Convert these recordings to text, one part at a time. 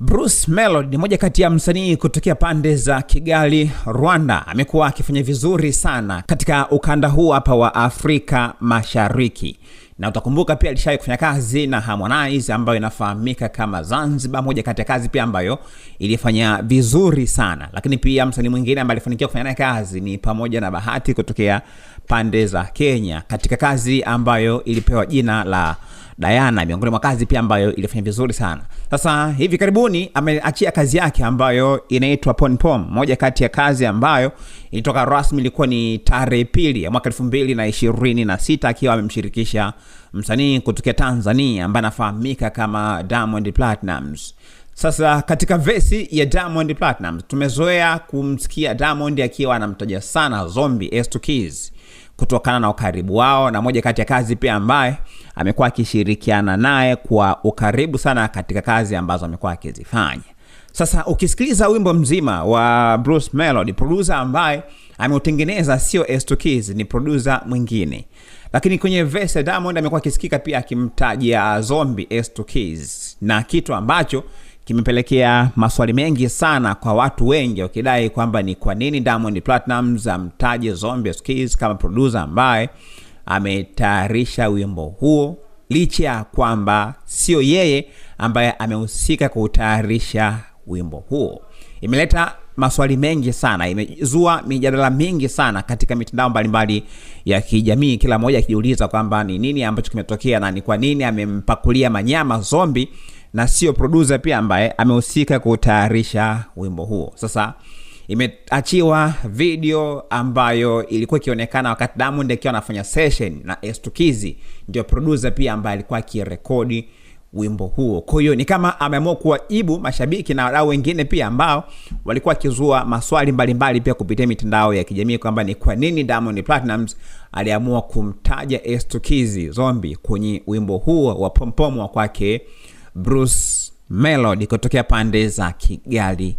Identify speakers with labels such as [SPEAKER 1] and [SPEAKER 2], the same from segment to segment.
[SPEAKER 1] Bruce Melody ni moja kati ya msanii kutokea pande za Kigali, Rwanda. Amekuwa akifanya vizuri sana katika ukanda huu hapa wa Afrika Mashariki. Na utakumbuka pia alishawahi kufanya kazi na Harmonize ambayo inafahamika kama Zanzibar, moja kati ya kazi pia ambayo ilifanya vizuri sana. Lakini pia msanii mwingine ambaye alifanikiwa kufanya naye kazi ni pamoja na Bahati kutokea pande za Kenya katika kazi ambayo ilipewa jina la Diana, miongoni mwa kazi pia ambayo ilifanya vizuri sana. Sasa hivi karibuni ameachia kazi yake ambayo inaitwa Pon Pom, moja kati ya kazi ambayo ilitoka rasmi ilikuwa ni tarehe 2 ya mwaka 2026, akiwa amemshirikisha msanii kutokea Tanzania ambaye anafahamika kama Diamond Platnumz. Sasa katika verse ya Diamond Platnumz tumezoea kumsikia Diamond akiwa anamtaja sana Zombi S2 Keys kutokana na ukaribu wao, na moja kati ya kazi pia ambaye amekuwa akishirikiana naye kwa ukaribu sana katika kazi ambazo amekuwa akizifanya. Sasa ukisikiliza wimbo mzima wa Bruce Melody, producer ambaye ameutengeneza sio S2 Keys, ni producer mwingine. Lakini kwenye verse Diamond amekuwa akisikika pia akimtaja Zombi S2 Keys, na kitu ambacho kimepelekea maswali mengi sana kwa watu wengi wakidai kwamba ni kwa nini Diamond Platnumz amtaje Zombi S2 Keys kama producer ambaye ametayarisha wimbo huo, licha ya kwamba sio yeye ambaye amehusika kutayarisha wimbo huo. Imeleta maswali mengi sana, imezua mijadala mingi sana katika mitandao mbalimbali ya kijamii, kila mmoja akijiuliza kwamba ni nini ambacho kimetokea na ni kwa nini amempakulia manyama Zombi na sio producer pia ambaye amehusika kutayarisha wimbo huo. Sasa imeachiwa video ambayo ilikuwa ikionekana wakati Diamond akiwa anafanya session na S2 Keys, ndio producer pia ambaye alikuwa akirekodi wimbo huo. Kwa hiyo ni kama ameamua kuwaibu mashabiki na wadau wengine pia ambao walikuwa kizua maswali mbalimbali pia kupitia mitandao ya kijamii kwamba ni kwa nini Diamond Platnumz aliamua kumtaja S2 Keys Zombi kwenye wimbo huo wa Pom Pom wa kwake Bruce Melody kutokea pande za Kigali,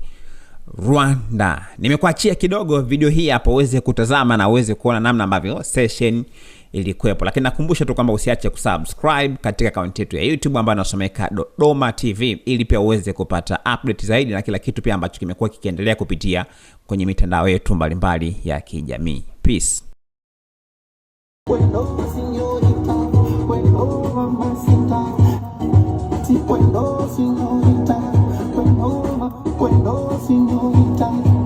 [SPEAKER 1] Rwanda. Nimekuachia kidogo video hii hapo uweze kutazama na uweze kuona namna ambavyo session ilikuwepo. Lakini nakumbusha tu kwamba usiache kusubscribe katika account yetu ya YouTube ambayo inasomeka Dodoma TV, ili pia uweze kupata update zaidi na kila kitu pia ambacho kimekuwa kikiendelea kupitia kwenye mitandao yetu mbalimbali ya kijamii. Peace.
[SPEAKER 2] Señorita, bueno, mamacita, bueno, señorita.